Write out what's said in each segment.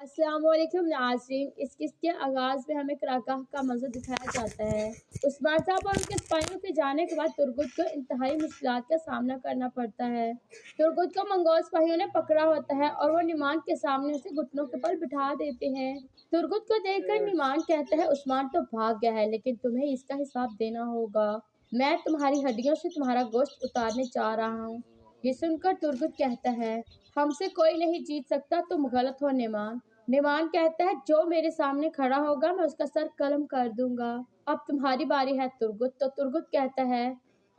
अस्सलाम वालेकुम नाज़रीन। इस किस्त के आगाज़ में हमें करागाह का मंजर दिखाया जाता है। उस्मान साहब और उनके सिपाहियों के जाने के बाद तुर्गुत को इंतहाई मुश्किलात का सामना करना पड़ता है। तुर्गुत को मंगोल सिपाहियों ने पकड़ा होता है और वो निमान के सामने उसे घुटनों के बल बिठा देते हैं। तुर्गुत को देखकर निमान कहता है, उस्मान तो भाग गया है, लेकिन तुम्हें इसका हिसाब देना होगा। मैं तुम्हारी हड्डियों से तुम्हारा गोश्त उतारने जा रहा हूँ। ये सुनकर तुर्गुत कहता है, हमसे कोई नहीं जीत सकता, तुम गलत हो निमान। निमान कहता है, जो मेरे सामने खड़ा होगा मैं उसका सर कलम कर दूंगा। अब तुम्हारी बारी है तुर्गुत। तो तुर्गुत कहता है,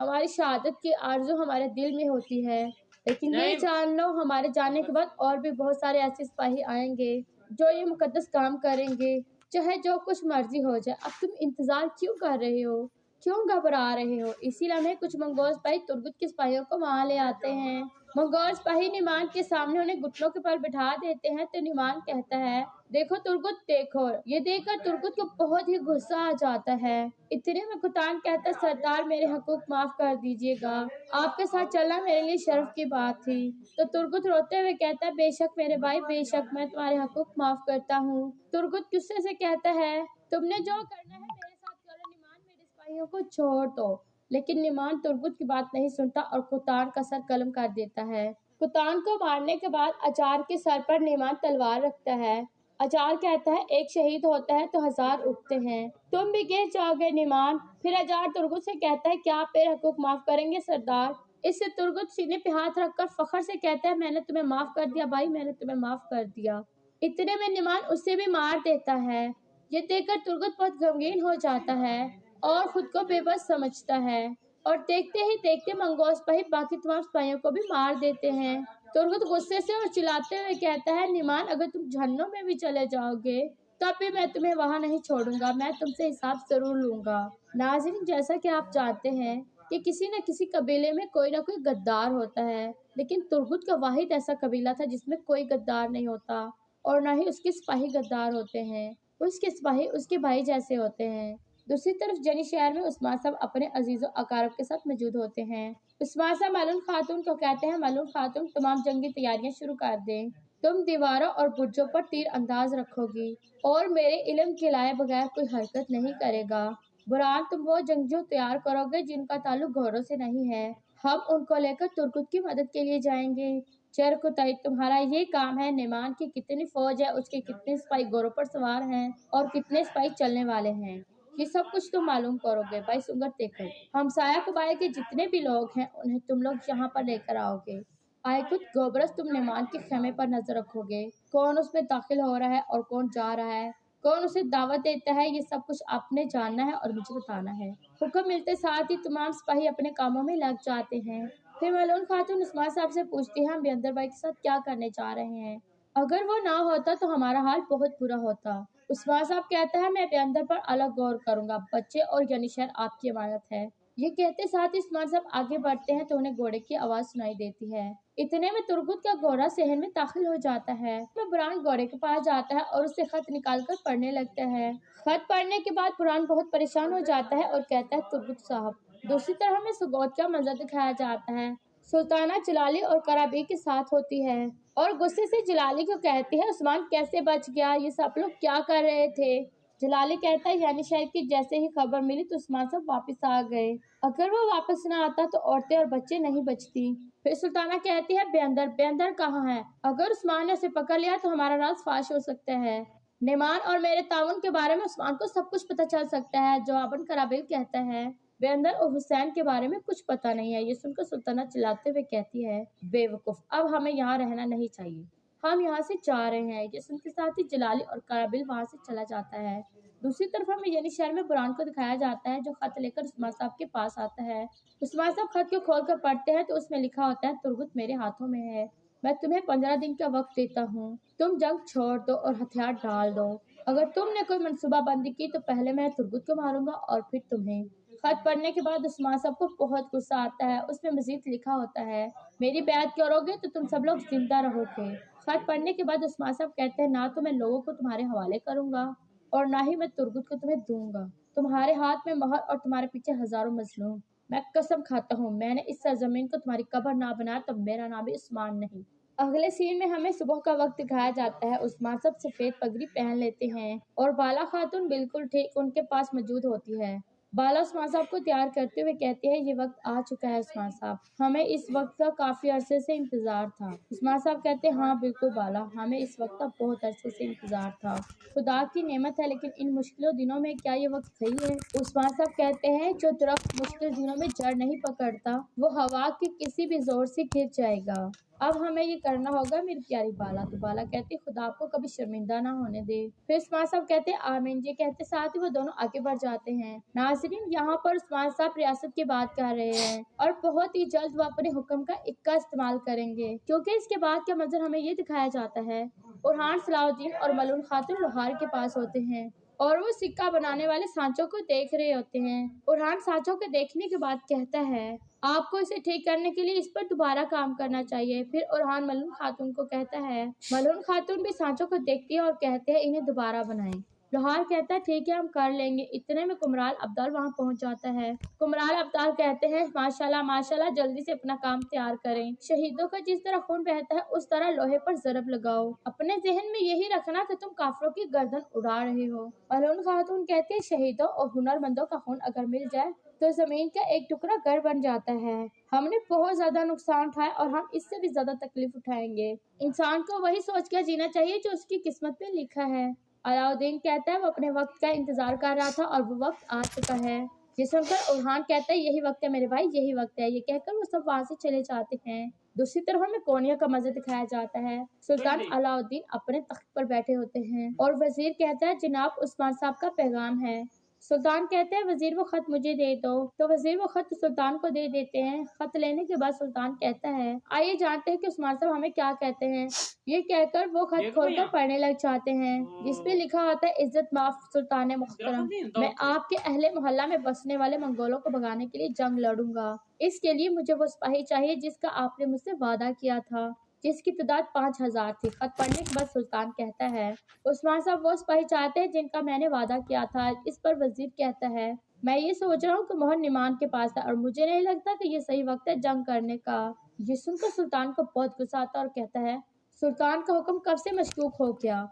हमारी शहादत की आरज़ू हमारे दिल में होती है, लेकिन ये जान लो हमारे जाने के बाद और भी बहुत सारे ऐसे सिपाही आएंगे जो ये मुकद्दस काम करेंगे, चाहे जो कुछ मर्जी हो जाए। अब तुम इंतजार क्यों कर रहे हो, क्यों घबरा रहे हो? इसी लम्हे कुछ मंगोल सिपाही तुर्गुत के सिपाहियों को वहां ले आते हैं। मंगोल सिपाही निमान के सामने उन्हें घुटनों के बल बिठा देते हैं तो निमान कहता है, देखो तुर्गुत देखो। ये देखकर तुर्गुत को बहुत ही गुस्सा आ जाता है। इतने में कुतान कहता है, सरदार मेरे हकूक माफ कर दीजिएगा, आपके साथ चलना मेरे लिए शर्फ की बात थी। तो तुर्गुत रोते हुए कहता है, बेशक मेरे भाई बेशक, मैं तुम्हारे हकूक माफ करता हूँ। तुर्गुत गुस्से से कहता है, तुमने जो करना है मेरे साथ करो निमान, मेरे सिपाहियों को छोड़ दो। लेकिन निमान तुर्गुत की बात नहीं सुनता और कुतान का सर कलम कर देता है। कुतान को मारने के बाद अचार के सर पर निमान तलवार रखता है। अचार कहता है, एक शहीद होता है तो 1000 उठते हैं, तुम भी गिर जाओगे निमान। फिर अचार तुर्गुत से कहता है, क्या आप मेरे हकूक माफ करेंगे सरदार? इससे तुर्गुत सीने पे हाथ रखकर फखर से कहता है, मैंने तुम्हें माफ कर दिया भाई, मैंने तुम्हें माफ कर दिया। इतने में निमान उससे भी मार देता है। ये देखकर तुर्गुत बहुत गमगीन हो जाता है और खुद को बेबस समझता है, और देखते ही देखते मंगोल सिपाही बाकी तमाम सिपाहियों को भी मार देते हैं। तुर्गुत गुस्से से और चिल्लाते हुए कहता है, निमान अगर तुम जहन्नुम में भी चले जाओगे तब भी मैं तुम्हें वहां नहीं छोड़ूंगा, मैं तुमसे हिसाब जरूर लूंगा। नाज़रीन, जैसा कि आप जानते हैं कि किसी न किसी कबीले में कोई ना कोई गद्दार होता है, लेकिन तुर्गुत का वाहिद ऐसा कबीला था जिसमें कोई गद्दार नहीं होता और न ही उसके सिपाही गद्दार होते हैं। उसके सिपाही उसके भाई जैसे होते हैं। दूसरी तरफ जनी शहर में उस्मान साहब अपने अजीजों अकारब के साथ मौजूद होते हैं। उस्मान साहब मलून खातून को कहते हैं, मलून खातून तमाम जंगी तैयारियां शुरू कर दें। तुम दीवारों और बुर्जों पर तीर अंदाज रखोगी और मेरे इल्म के लाए बगैर कोई हरकत नहीं करेगा। बुरहान, तुम वो जंगजू तैयार करोगे जिनका ताल्लुक घोड़ों से नहीं है, हम उनको लेकर तुर्गुत की मदद के लिए जाएंगे। चरकुतई, तुम्हारा ये काम है। निमान की कितनी फौज है, उसके कितने सिपाही घोड़ों पर सवार हैं और कितने सिपाही चलने वाले हैं, ये सब कुछ तुम मालूम करोगे। भाई सुंगर देखो, हमसाया कबाइल के जितने भी लोग हैं उन्हें तुम लोग यहाँ पर लेकर आओगे। आयकुत गोबरस, तुम निमान के खेमे पर नजर रखोगे, कौन उसमें दाखिल हो रहा है और कौन जा रहा है, कौन उसे दावत देता है, ये सब कुछ आपने जानना है और मुझे बताना है। हुक्म मिलते साथ ही तमाम सिपाही अपने कामों में लग जाते हैं। फिर मलून खातून उस्मान साहब से पूछती है, हम बेअंदर भाई के साथ क्या करने जा रहे हैं? अगर वो ना होता तो हमारा हाल बहुत बुरा होता। उस्मान साहब कहता है, मैं बेअंदर पर अलग गौर करूंगा, बच्चे और यनीशर आपकी अमानत है। ये कहते साथ ही उस्मान साहब आगे बढ़ते हैं तो उन्हें घोड़े की आवाज सुनाई देती है। इतने में तुर्गुत का घोड़ा सहन में दाखिल हो जाता है। बुरहान घोड़े के पास जाता है और उससे खत निकालकर पढ़ने लगता है। खत पढ़ने के बाद बुरहान बहुत परेशान हो जाता है और कहता है, तुर्गुत साहब। दूसरी तरफ हमें सुगौत का मंजर दिखाया जाता है। सुल्ताना जलाली और कराबी के साथ होती है और गुस्से से जलाली को कहती है, उस्मान कैसे बच गया, ये सब लोग क्या कर रहे थे? जलाली कहता है, यानी शायद कि जैसे ही खबर मिली तो उस्मान सब वापस आ गए, अगर वो वापस न आता तो औरतें और बच्चे नहीं बचती। फिर सुल्ताना कहती है, बेअंदर बेअंदर कहाँ है? अगर उस्मान ने उसे पकड़ लिया तो हमारा राज फाश हो सकता है। निमान और मेरे ताउन के बारे में उस्मान को सब कुछ पता चल सकता है। जवाबन कराबिल कहता है, बेअंदर और हुसैन के बारे में कुछ पता नहीं है। ये सुनकर सुल्ताना चिल्लाते हुए कहती है, बेवकूफ, अब हमें यहाँ रहना नहीं चाहिए, हम यहाँ से जा रहे हैं। ये सुनते साथ ही जलाली और कराबिल वहाँ से चला जाता है। दूसरी तरफ हमें यानी शहर में बुरहान को दिखाया जाता है जो खत लेकर उस्मान साहब के पास आता है। उस्मान साहब खत को खोलकर पढ़ते हैं तो उसमें लिखा होता है, तुर्गुत मेरे हाथों में है, मैं तुम्हें 15 दिन का वक्त देता हूँ, तुम जंग छोड़ दो और हथियार डाल दो। अगर तुमने कोई मनसूबा बंदी की तो पहले मैं तुर्गुत को मारूंगा और फिर तुम्हें। खत पढ़ने के बाद उस्मान साहब को बहुत गुस्सा आता है। उसमें मजीद लिखा होता है, मेरी बैत करोगे तो तुम सब लोग जिंदा रहोगे। खत पढ़ने के बाद उस्मान साहब कहते हैं, ना तो मैं लोगों को तुम्हारे हवाले करूंगा और ना ही मैं तुर्गुत को तुम्हें दूंगा। तुम्हारे हाथ में मोहर और तुम्हारे पीछे हजारों मजलूम। मैं कसम खाता हूँ, मैंने इस सरजमीन को तुम्हारी कब्र ना बनाया तो मेरा नाम भी उस्मान नहीं। अगले सीन में हमें सुबह का वक्त दिखाया जाता है। उस्मान सब सफेद पगड़ी पहन लेते हैं और बाला खातून बिल्कुल ठीक उनके पास मौजूद होती है। बाला उस्मान साहब को तैयार करते हुए कहते हैं, ये वक्त आ चुका है उस्मान साहब, हमें इस वक्त का काफी अरसे से इंतजार था। उस्मान साहब कहते हैं, हाँ बिल्कुल बाला, हमें इस वक्त का बहुत अरसे से इंतजार था। खुदा की नेमत है, लेकिन इन मुश्किलों दिनों में क्या ये वक्त सही है? उस्मान साहब कहते हैं, जो दरख्त मुश्किल दिनों में जड़ नहीं पकड़ता वो हवा के किसी भी जोर से गिर जाएगा। अब हमें ये करना होगा मेरी प्यारी बाला। तो बाला कहती, खुदा आपको कभी शर्मिंदा ना होने दे। फिर उस्मान साहब कहते आमीन। ये कहते साथ ही वो दोनों आगे बढ़ जाते हैं। नाज़रीन, यहाँ पर उस्मान साहब रियासत की बात कर रहे हैं और बहुत ही जल्द वो अपने हुक्म का इक्का इस्तेमाल करेंगे, क्योंकि इसके बाद का मंजर हमें ये दिखाया जाता है। बुरहान सलाहुद्दीन और मलून खातून लोहार के पास होते हैं और वो सिक्का बनाने वाले सांचों को देख रहे होते हैं। बुरहान सांचों को देखने के बाद कहता है, आपको इसे ठीक करने के लिए इस पर दोबारा काम करना चाहिए। फिर बुरहान मलून खातून को कहता है। मलून खातून भी सांचों को देखती है और कहते हैं, इन्हें दोबारा बनाएं। लोहार कहता है, ठीक है हम कर लेंगे। इतने में कुमराल अब्दाल वहाँ पहुँच जाता है। कुमराल अब्दाल कहते हैं, माशाल्लाह माशाल्लाह, जल्दी से अपना काम तैयार करें। शहीदों का जिस तरह खून बहता है उस तरह लोहे पर ज़रब लगाओ। अपने जहन में यही रखना कि तुम काफिरों की गर्दन उड़ा रहे हो। मलून खातून कहती है, शहीदों और हुनरमंदों का खून अगर मिल जाए तो जमीन का एक टुकड़ा घर बन जाता है। हमने बहुत ज्यादा नुकसान उठाया और हम इससे भी ज्यादा तकलीफ उठाएंगे। इंसान को वही सोच कर जीना चाहिए जो उसकी किस्मत में लिखा है। अलाउद्दीन कहता है, वो अपने वक्त का इंतजार कर रहा था और वो वक्त आ चुका है। ये सुनकर बुरहान कहता है, यही वक्त है मेरे भाई, यही वक्त है। ये कहकर वो सब वहाँ से चले जाते हैं। दूसरी तरफ हमें कोनिया का मंजर दिखाया जाता है। सुल्तान अलाउद्दीन अपने तख्त पर बैठे होते हैं और वजीर कहता है, जनाब उस्मान साहब का पैगाम है। सुल्तान कहते हैं, वजीर वो खत मुझे दे दो। तो वजीर वो खत सुल्तान को दे देते हैं। खत लेने के बाद सुल्तान कहता है, आइए जानते हैं कि उस्मान साहब हमें क्या कहते हैं। ये कहकर वो खत खोलकर पढ़ने लग जाते हैं, जिसपे लिखा होता है, इज्जत माफ सुल्तान मुहतरम, मैं आपके अहले मोहल्ला में बसने वाले मंगोलों को भगाने के लिए जंग लड़ूंगा। इसके लिए मुझे वो सिपाही चाहिए जिसका आपने मुझसे वादा किया था, जिसकी तादाद 5000 थी। खत पढ़ने के बाद सुल्तान कहता है, उस्मान साहब वो सिपाही चाहते हैं जिनका मैंने वादा किया था। इस पर वजीर कहता है, मैं ये सोच रहा हूँ कि मोहर निमान के पास है और मुझे नहीं लगता कि ये सही वक्त है जंग करने का। ये सुनकर सुल्तान को बहुत गुस्सा आता है और कहता है, सुल्तान का हुक्म कब से मशकूक हो गया,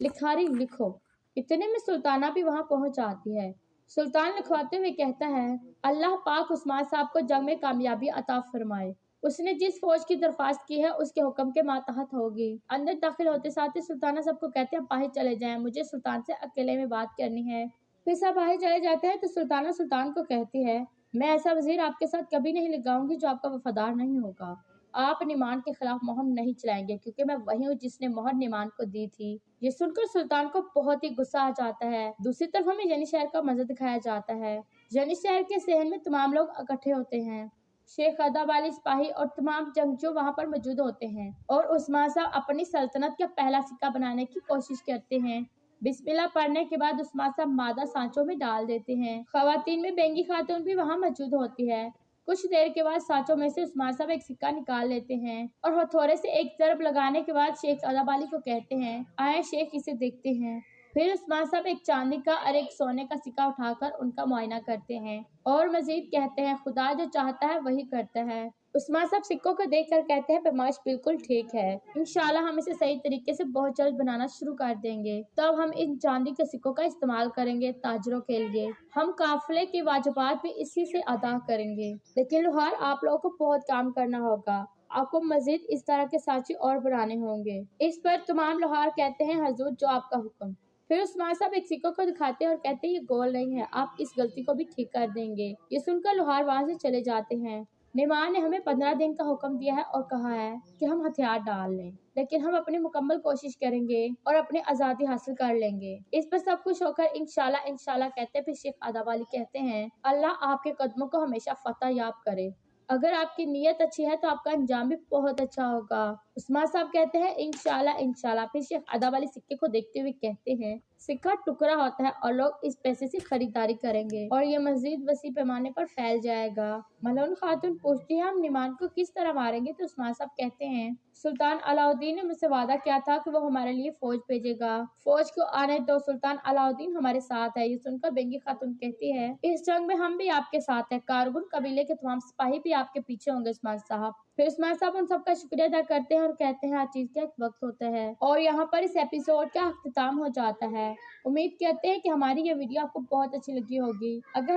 लिखारी लिखो। इतने में सुल्ताना भी वहाँ पहुँच आती है। सुल्तान लिखवाते हुए कहता है, अल्लाह पाक उस्मान साहब को जंग में कामयाबी अता फरमाए। उसने जिस फौज की दरख्वास्त की है उसके हुक्म के मातहत होगी। अंदर दाखिल होते साथ ही सुल्ताना सबको कहते हैं, बाहर चले जाएं, मुझे सुल्तान से अकेले में बात करनी है। फिर सब बाहर चले जाते हैं तो सुल्ताना सुल्तान को कहती है, मैं ऐसा वजीर आपके साथ कभी नहीं लगाऊंगी जो आपका वफादार नहीं होगा। आप निमान के खिलाफ मुहिम नहीं चलाएंगे, क्योंकि मैं वही हूँ जिसने मोहर निमान को दी थी। ये सुनकर सुल्तान को बहुत ही गुस्सा आ जाता है। दूसरी तरफ हमें जनी शहर का मंजर दिखाया जाता है। जनी शहर के सहन में तमाम लोग इकट्ठे होते हैं। शेख अदब अली सिपाही और तमाम जंगजू वहाँ पर मौजूद होते हैं और उस्मान साहब अपनी सल्तनत का पहला सिक्का बनाने की कोशिश करते हैं। बिस्मिल्लाह पढ़ने के बाद उस्मान साहब मादा सांचों में डाल देते हैं। खवातीन में बेंगी खातून भी वहाँ मौजूद होती है। कुछ देर के बाद सांचों में से उस्मान साहब एक सिक्का निकाल लेते हैं और हथौड़े से एक ज़रब लगाने के बाद शेख अदब अली को कहते हैं, आए शेख इसे देखते हैं। फिर उस्मान साहब एक चांदी का और एक सोने का सिक्का उठाकर उनका मुआयना करते हैं और मजीद कहते हैं, खुदा जो चाहता है वही करता है। उस्मान साहब सिक्कों को देखकर कहते हैं, पैमाइश बिल्कुल ठीक है, इंशाल्लाह हम इसे सही तरीके से बहुत जल्द बनाना शुरू कर देंगे। तब हम इन चांदी के सिक्कों का इस्तेमाल करेंगे ताजरों के लिए। हम काफिले के वाजिबात भी इसी से अदा करेंगे। लेकिन लोहार, आप लोगों को बहुत काम करना होगा, आपको मजीद इस तरह के सांचे और बनाने होंगे। इस पर तमाम लोहार कहते हैं, हजूर जो आपका हुक्म। फिर उस्मान साहब एक सिक्कों को दिखाते हैं और कहते हैं, ये गोल नहीं है, आप इस गलती को भी ठीक कर देंगे। ये सुनकर लोहार वहाँ से चले जाते हैं। निमान ने हमें 15 दिन का हुक्म दिया है और कहा है कि हम हथियार डाल लें, लेकिन हम अपनी मुकम्मल कोशिश करेंगे और अपनी आज़ादी हासिल कर लेंगे। इस पर सब खुश होकर इंशाल्लाह इंशाल्लाह कहते हैं। फिर शेख अदब अली कहते हैं, अल्लाह आपके कदमों को हमेशा फतह याब करे। अगर आपकी नीयत अच्छी है तो आपका अंजाम भी बहुत अच्छा होगा। उस्मान साहब कहते हैं, इंशाल्लाह इंशाल्लाह। फिर शेख अदब अली सिक्के को देखते हुए कहते हैं, सिक्का टुकड़ा होता है और लोग इस पैसे से खरीदारी करेंगे और ये मजीद वसी पैमाने पर फैल जाएगा। मलून खातून पूछती है, हम निमान को किस तरह मारेंगे? तो उस्मान साहब कहते हैं, सुल्तान अलाउद्दीन ने मुझसे वादा किया था कि वो हमारे लिए फौज भेजेगा। फौज को आने दो, सुल्तान अलाउद्दीन हमारे साथ है। ये सुनकर बेंगी खातून कहती है, इस जंग में हम भी आपके साथ है। कारगुन कबीले के तमाम सिपाही भी आपके पीछे होंगे उस्मान साहब। फिर उस्मान साहब उन सबका शुक्रिया अदा करते हैं और कहते हैं हर चीज़ का एक वक्त होता है। और यहाँ पर इस एपिसोड का अख्तिताम हो जाता है। उम्मीद करते हैं कि हमारी ये वीडियो आपको बहुत अच्छी लगी होगी। अगर